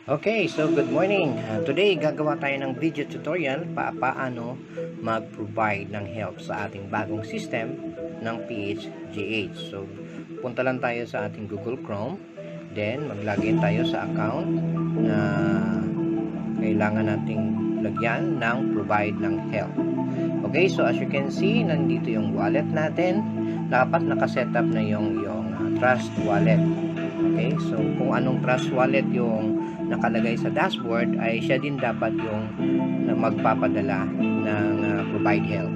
Okay, so good morning. Today, gagawa tayo ng video tutorial paano mag-provide ng help sa ating bagong system ng PHGH. So, punta lang tayo sa ating Google Chrome. Then, mag-login tayo sa account na kailangan nating lagyan ng provide ng help. Okay, so as you can see, nandito yung wallet natin. Dapat nakasetup na yung Trust Wallet. Okay, so kung anong Trust Wallet yung nakalagay sa dashboard, ay siya din dapat yung magpapadala ng provide help.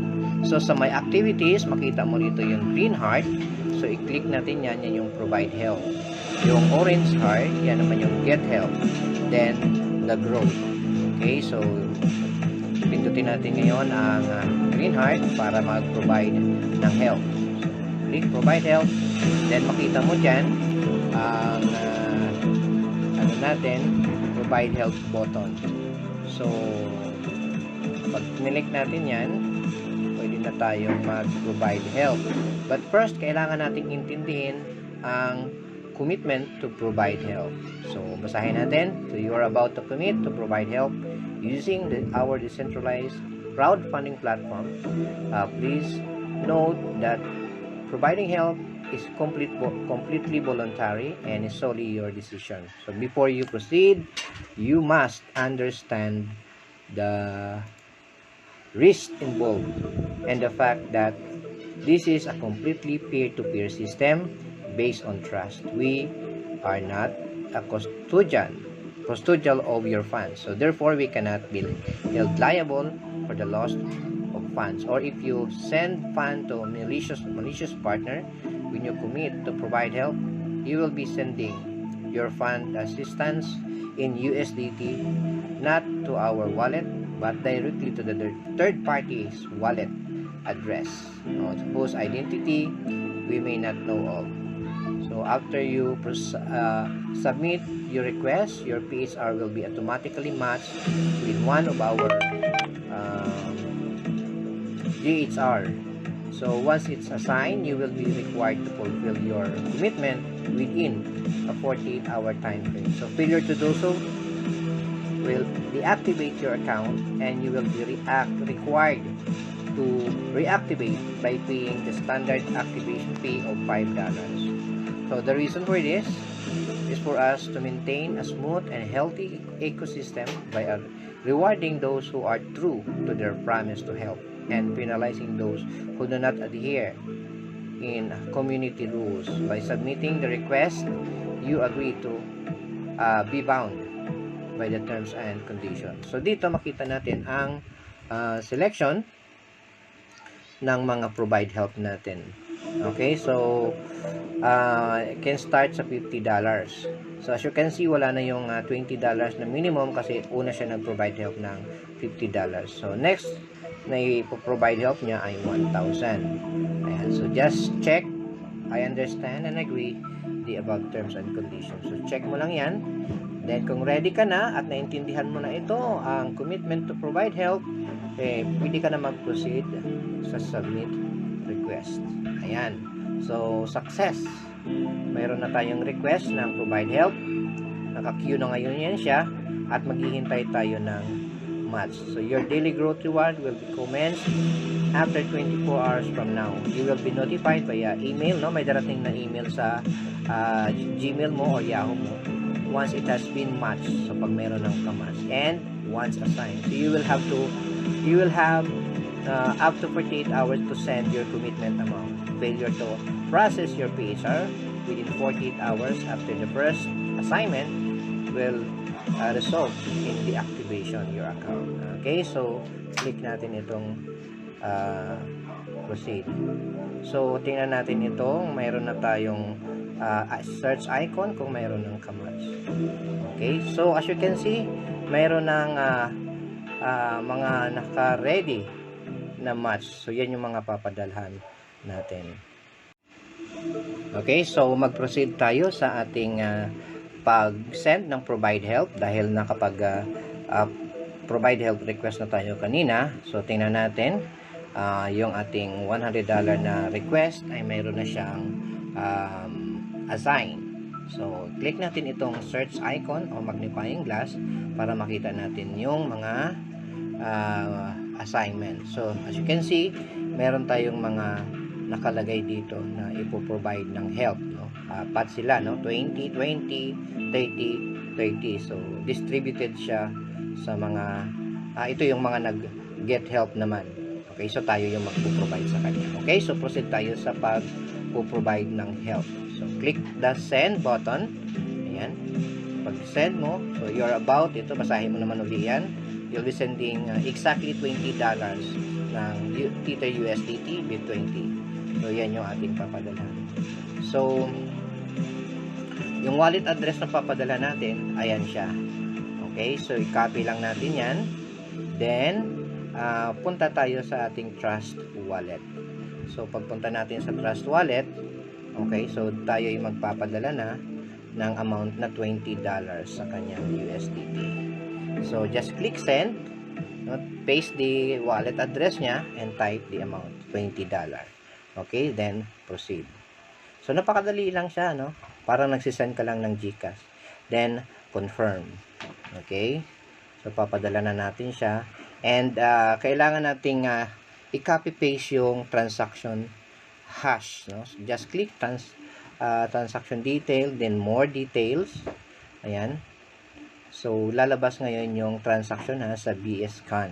So sa my activities, makita mo dito yung green heart. So i-click natin yan yung provide help. Yung orange heart, yan naman yung get help. Then the growth. Okay, so pindutin natin ngayon ang green heart para mag-provide ng help. So, click provide help. Then makita mo dyan ang natin, provide help button. So, pag nilik natin yan, pwede na tayong mag-provide help. But first, kailangan nating intindihin ang commitment to provide help. So, basahin natin. So, you are about to commit to provide help using our decentralized crowdfunding platform. Please note that providing help is completely voluntary and is solely your decision. So before you proceed, you must understand the risk involved and the fact that this is a completely peer-to-peer system based on trust. We are not a custodial of your funds. So therefore, we cannot be held liable for the loss of funds. Or if you send funds to a malicious partner, when you commit to provide help, you will be sending your fund assistance in USDT, not to our wallet, but directly to the third party's wallet address, whose identity we may not know of. So after you submit your request, your PHR will be automatically matched with one of our GHR. So once it's assigned, you will be required to fulfill your commitment within a 48-hour time frame. So failure to do so will deactivate your account, and you will be required to reactivate by paying the standard activation fee of $5. So the reason for this is for us to maintain a smooth and healthy ecosystem by rewarding those who are true to their promise to help, and penalizing those who do not adhere in community rules. By submitting the request, you agree to be bound by the terms and conditions. So dito makita natin ang selection ng mga provide help natin. Okay, so can start sa $50. So as you can see, wala na yung $20 na minimum kasi una siya nag-provide help ng $50. So next na i-provide help niya ay 1,000. Ayan, so just check, I understand and agree the above terms and conditions. So check mo lang yan. Then kung ready ka na at naintindihan mo na ito, ang commitment to provide help, pwede ka na mag-proceed sa submit request. Ayan, so success. Mayroon na tayong request ng provide help. Naka-queue na ngayon yan siya at maghihintay tayo ng match. So your daily growth reward will be commenced after 24 hours from now. You will be notified via email, no? May darating na email sa Gmail mo or Yahoo mo once it has been matched. So pag meron ng ka-match and once assigned. So you will have up to 48 hours to send your commitment amount. Failure to process your PHR within 48 hours after the first assignment will result in deactivation your account. Okay, so click natin itong proceed. So tingnan natin itong mayroon na tayong search icon kung mayroon ng ka-match. Okay, so as you can see, mayroon ng mga naka-ready na match. So yan yung mga papadalhan natin. Okay, so mag-proceed tayo sa ating pag-send ng provide help dahil nakapag provide help request na tayo kanina. So tingnan natin yung ating $100 na request ay mayroon na siyang assign. So, click natin itong search icon o magnifying glass para makita natin yung mga assignment. So, as you can see, meron tayong mga nakalagay dito na ipo-provide ng help, no? Pat sila, no? 20, 20, 30, 30. So, distributed siya sa mga ito yung mga nag-get help naman. Okay, so tayo yung magpo-provide sa kanya. Okay, so proceed tayo sa pag-provide ng help. So, click the send button. Ayan. Pag send mo, so you're about, ito, basahin mo naman uli yan. You'll be sending exactly $20 ng Tether USDT BIT20. So, yan yung ating papadalhan. So, yung wallet address na papadala natin, ayan siya. Okay, so i-copy lang natin yan. Then, punta tayo sa ating Trust Wallet. So, pagpunta natin sa Trust Wallet, okay, so tayo yung magpapadala na ng amount na $20 sa kanyang USDT. So, just click send, paste the wallet address niya, and type the amount, $20. Okay, then proceed. So, napakadali lang siya, no? Parang nagsisend ka lang ng GCash. Then, confirm. Okay, so papadala na natin siya. And kailangan nating i-copy paste yung transaction hash, no? So, just click transaction detail, then more details. Ayan. So lalabas ngayon yung transaction hash sa BSCAN.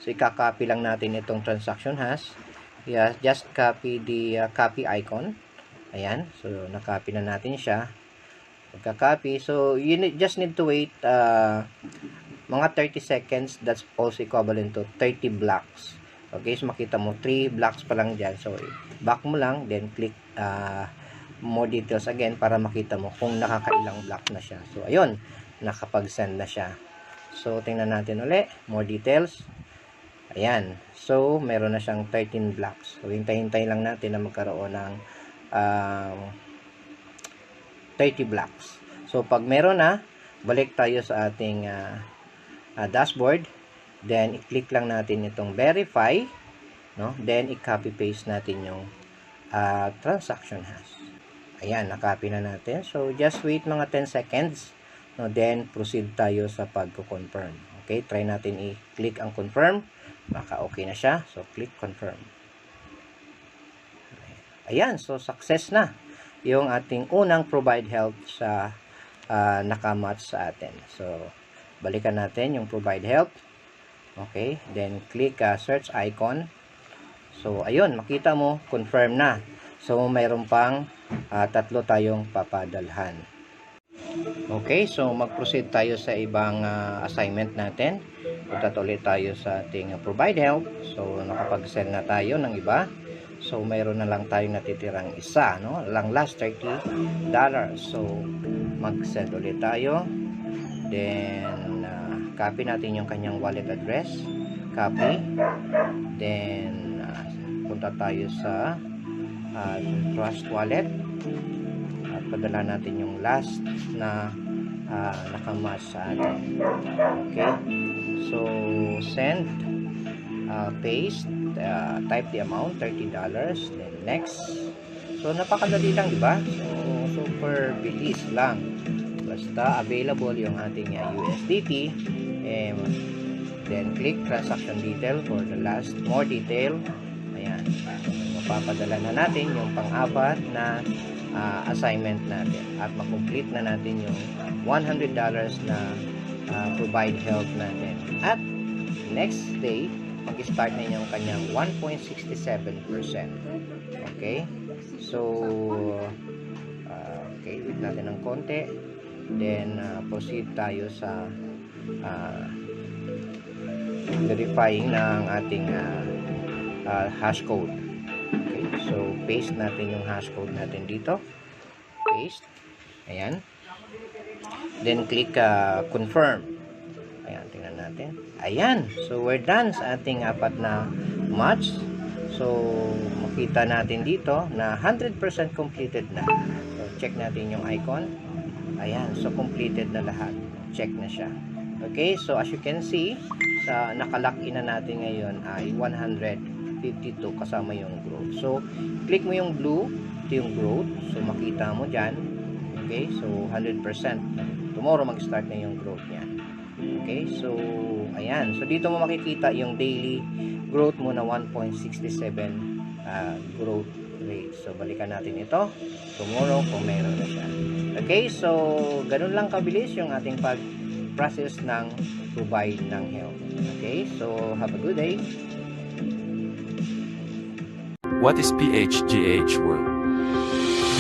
So i-copy lang natin itong transaction hash. Yeah, just copy the copy icon. Ayan. So na-copy na natin siya. Pagka-copy, so you just need to wait mga 30 seconds. That's also equivalent to 30 blocks. Okay, so makita mo 3 blocks pa lang dyan. So back mo lang, then click more details again para makita mo kung nakakailang block na siya. So ayun, nakapag-send na siya. So tingnan natin uli, more details. Ayan, so meron na siyang 13 blocks. So hintay-hintay lang natin na magkaroon ng 30 blocks. So pag meron na, balik tayo sa ating dashboard, then i-click lang natin itong verify, no? Then i-copy paste natin yung transaction hash. Ayan, na-copy na natin. So just wait mga 10 seconds, no? Then proceed tayo sa pagko-confirm. Okay, try natin i-click ang confirm. Baka okay na siya. So click confirm. Ayan, so success na yung ating unang provide help sa nakamatch sa atin. So balikan natin yung provide help. Okay, then click search icon. So ayun, makita mo, confirm na. So mayroon pang tatlo tayong papadalhan. Okay, so mag-proceed tayo sa ibang assignment natin. Punta ulit tayo sa ating provide help. So nakapag-send na tayo ng iba. So mayroon na lang tayong natitirang isa, no? Lang last $30. So mag-send ulit tayo. Then copy natin yung kanyang wallet address. Copy. Then punta tayo sa Trust Wallet. At padala natin yung last na nakamatch sa atin. Okay. So send, paste, type the amount, $30. Then next. So napakadali lang, diba? So super bilis lang. Basta available yung ating USDT. Then click transaction detail for the last more detail. Ayan. Mapapadala na natin yung pang-apat na assignment natin at makomplete na natin yung $100 na provide help natin. At next day, mag-start na yung kanyang 1.67%. Okay? So, okay, wait natin ng konti. Then, proceed tayo sa verifying ng ating hash code. Okay, so paste natin yung hash code natin dito. Paste. Ayan. Then click confirm. Ayan, tingnan natin. Ayan. So we're done sa ating apat na match. So makita natin dito na 100% completed na. So check natin yung icon. Ayan, so completed na lahat. Check na siya. Okay, so as you can see, sa nakalock in na natin ngayon ay 152 kasama yung growth. So click mo yung blue, ito yung growth. So makita mo dyan, Okay, so 100%. Tomorrow mag-start na yung growth niya. Okay, so ayan. So dito mo makikita yung daily growth mo na 1.67 growth rate. So balikan natin ito tomorrow kung meron na siya. Okay, so ganun lang kabilis yung ating pag-process ng provide ng health. Okay, so have a good day. What is PHGH World?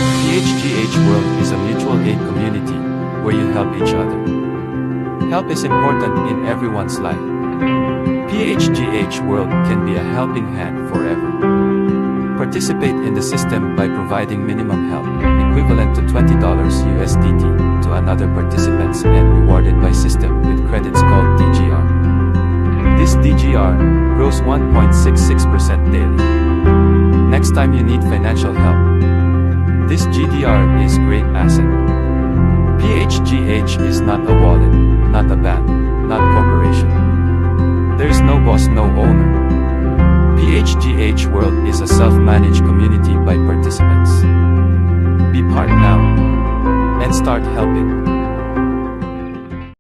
PHGH World is a mutual aid community where you help each other. Help is important in everyone's life. PHGH World can be a helping hand forever. Participate in the system by providing minimum help, equivalent to $20 USDT, to another participants and rewarded by system with credits called DGR. This DGR grows 1.66% daily. Next time you need financial help, this GDR is great asset. PHGH is not a wallet, not a bank, not corporation. There's no boss, no owner. PHGH World is a self-managed community by participants. Be part now and start helping.